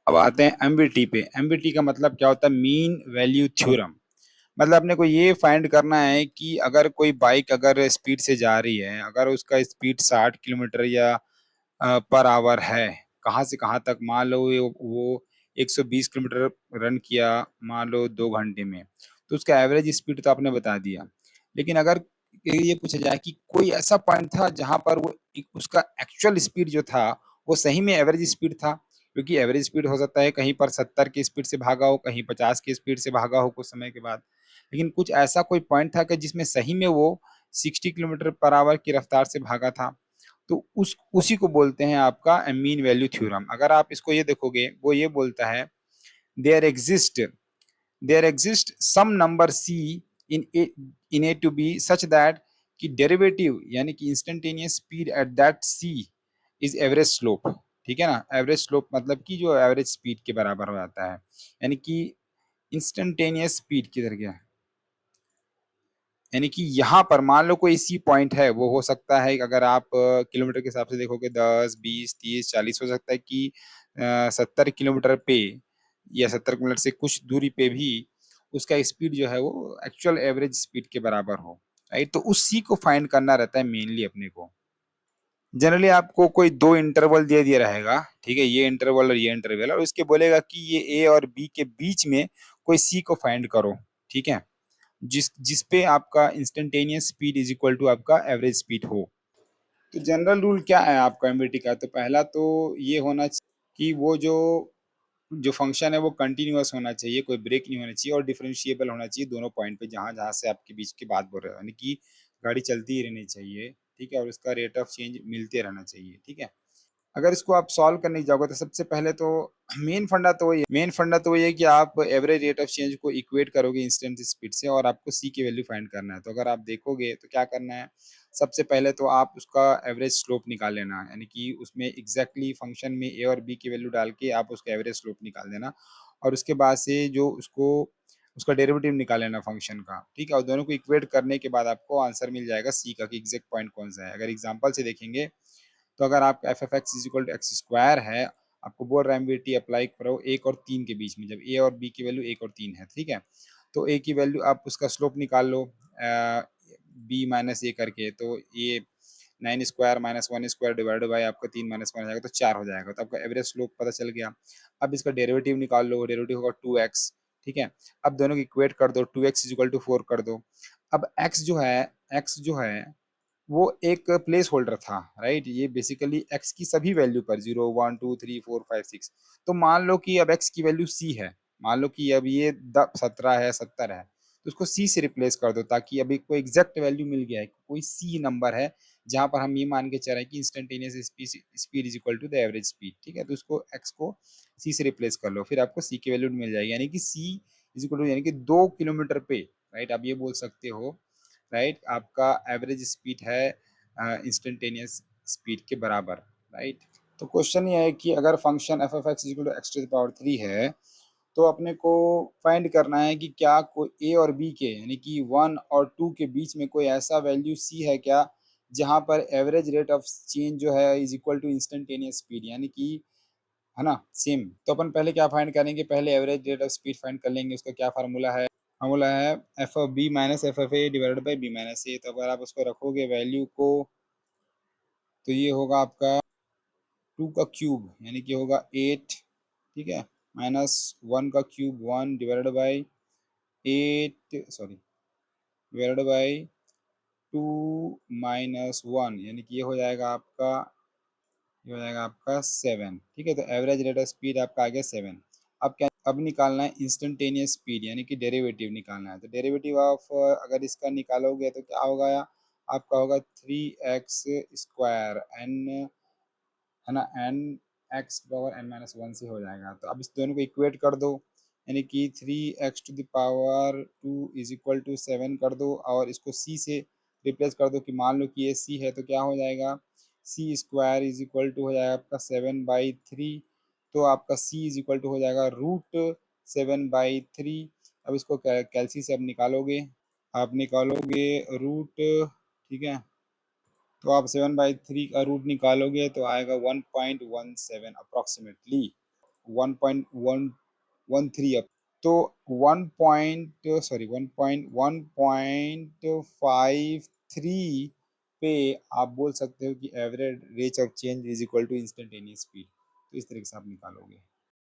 अब आते हैं एमवीटी पे। एमवीटी का मतलब क्या होता है? Mean value theorem. मतलब अपने को ये फाइंड करना है कि अगर कोई बाइक अगर स्पीड से जा रही है, अगर उसका स्पीड 60 किलोमीटर या पर आवर है, कहाँ से कहाँ तक, मान लो वो 120 किलोमीटर रन किया मान लो 2 घंटे में, तो उसका एवरेज स्पीड तो आपने बता दिया। लेकिन अगर ये पूछा जाए कि कोई ऐसा पॉइंट था जहां पर वो उसका एक्चुअल स्पीड जो था वो सही में एवरेज स्पीड था, क्योंकि एवरेज स्पीड हो सकता है कहीं पर 70 की स्पीड से भागा हो, कहीं 50 की स्पीड से भागा हो कुछ समय के बाद, लेकिन कुछ ऐसा कोई पॉइंट था कि जिसमें सही में वो 60 किलोमीटर पर आवर की रफ्तार से भागा था, तो उसी को बोलते हैं आपका मीन वैल्यू थ्योरम। अगर आप इसको ये देखोगे, वो ये बोलता है there exist there exist some number c in a to b such that कि डेरिवेटिव यानी कि instantaneous speed at that c is average slope. ठीक है ना? एवरेज स्लोप मतलब कि जो एवरेज स्पीड के बराबर हो जाता है, यानी कि इंस्टेंटेनियस स्पीड किधर गया, यानी कि यहाँ पर मान लो कोई सी पॉइंट है, वो हो सकता है कि अगर आप किलोमीटर के हिसाब से देखोगे 10, 20, 30, 40, हो सकता है कि 70 किलोमीटर पे या 70 किलोमीटर से कुछ दूरी पे भी उसका स्पीड जो है वो एक्चुअल एवरेज स्पीड के बराबर हो। राइट? तो उस सी को फाइंड करना रहता है मेनली अपने को। जनरली आपको कोई दो इंटरवल दे दिया रहेगा, ठीक है, ये इंटरवल और ये इंटरवल, और उसके बोलेगा कि ये ए और बी के बीच में कोई सी को फाइंड करो। ठीक है? जिस पे आपका instantaneous speed is equal to आपका एवरेज स्पीड हो। तो जनरल रूल क्या है आपका एमवीटी का? तो पहला तो ये होना चाहिए कि वो जो जो फंक्शन है वो कंटिन्यूअस होना चाहिए, कोई ब्रेक नहीं होना चाहिए, और डिफरेंशिएबल होना चाहिए दोनों पॉइंट पे जहां जहां से आपके बीच की बात बोल रहे हो, यानी कि गाड़ी चलती ही रहनी चाहिए। ठीक है? और उसका रेट ऑफ चेंज मिलते रहना चाहिए। ठीक है? अगर इसको आप सॉल्व करने जाओगे तो सबसे पहले तो मेन फंडा तो वही है कि आप एवरेज रेट ऑफ चेंज को इक्वेट करोगे इंस्टेंट स्पीड से, और आपको सी की वैल्यू फाइंड करना है। तो अगर आप देखोगे तो क्या करना है, सबसे पहले तो आप उसका एवरेज स्लोप निकाल लेना, यानी कि उसमें एग्जैक्टली फंक्शन में ए और बी की वैल्यू डाल के आप उसका एवरेज स्लोप निकाल देना, और उसके बाद से जो उसको उसका डेरिवेटिव निकाल लेना फंक्शन का। ठीक है? और दोनों को इक्वेट करने के बाद आपको आंसर मिल जाएगा सी का कि एग्जैक्ट पॉइंट कौन सा है। अगर एग्जाम्पल से देखेंगे तो अगर आपका f f x is equal to x square है, आपको बोल रहा है एमवीटी अप्लाई करो 1 और 3 के बीच में, जब ए और बी की वैल्यू 1 और 3 है। ठीक है? तो ए की वैल्यू आप उसका स्लोप निकाल लो बी माइनस ए करके, तो ये 9 स्क्वायर - 1 स्क्वायर डिवाइडेड बाई आपका 3 - 1 हो जाएगा, तो 4 हो जाएगा। तो आपका एवरेज स्लोप पता चल गया। अब इसका डेरिवेटिव निकाल लो, डेरिवेटिव होगा 2x। ठीक है? अब दोनों की इक्वेट कर दो, 2x इज इक्वल टू 4 कर दो। अब x जो है वो एक प्लेस होल्डर था। राइट? ये बेसिकली x की सभी वैल्यू पर 0, 1, 2, 3, 4, 5, 6, तो मान लो कि अब x की वैल्यू c है, मान लो कि अब ये 17 है, 70 है, तो उसको c से रिप्लेस कर दो, ताकि अभी कोई एग्जैक्ट वैल्यू मिल गया है, कोई c नंबर है जहां पर हम ये मान के चल रहे हैं कि instantaneous speed is equal to the average speed. ठीक है? तो उसको x को c से रिप्लेस कर लो, फिर आपको c की वैल्यू मिल जाएगी, यानी कि c इज इक्वल टू, यानी कि 2 किलोमीटर पे, राइट, आप ये बोल सकते हो, राइट, आपका एवरेज स्पीड है इंस्टेंटेनियस स्पीड के बराबर। राइट? तो क्वेश्चन ये है कि अगर function f f x equal to x to the power 3 है, तो अपने को फाइंड करना है कि क्या कोई ए और बी के, यानी कि 1 और 2 के बीच में कोई ऐसा वैल्यू सी है क्या जहां पर एवरेज रेट ऑफ चेंज जो है is equal to instantaneous speed, यानी कि, है ना, सेम। तो अपन पहले क्या फाइंड करेंगे, पहले average rate of speed find कर लेंगे। उसका क्या फार्मूला है? फार्मूला है F of B minus F of A divided by B minus A. तो अगर आप उसको रखोगे वैल्यू को, तो ये होगा आपका 2 का क्यूब, यानी कि होगा 8। ठीक है? माइनस 1 का cube 1 divided by 8, sorry, divided by 2 - 1, यानी कि ये हो जाएगा आपका 7। ठीक है? तो एवरेज रेट ऑफ स्पीड आपका आ गया 7। अब निकालना है इंस्टेंटेनियस स्पीड, यानी कि डेरिवेटिव निकालना है। तो डेरिवेटिव ऑफ अगर इसका निकालोगे तो क्या होगा, आपका होगा 3x² n, है ना, n x पावर n-1 से हो जाएगा। तो अब इस दोनों को इक्वेट कर दो, यानी कि 3x⁴ इज इक्वल टू 7 कर दो, और इसको c से रिप्लेस कर दो, कि मान लो कि ये c है, तो क्या हो जाएगा, c² इज इक्वल टू हो जाएगा आपका 7/3। तो आपका c इज इक्वल टू हो जाएगा √7/3। अब इसको कैलसी से अब निकालोगे, रूट। ठीक है? तो आप 7/3 का रूट निकालोगे तो आएगा 1.17 अप्रोक्सीमेटली। 1.13 अप, तो 1.53 पे आप बोल सकते हो कि average rate of change is equal to instantaneous speed. तो इस तरीके से आप निकालोगे।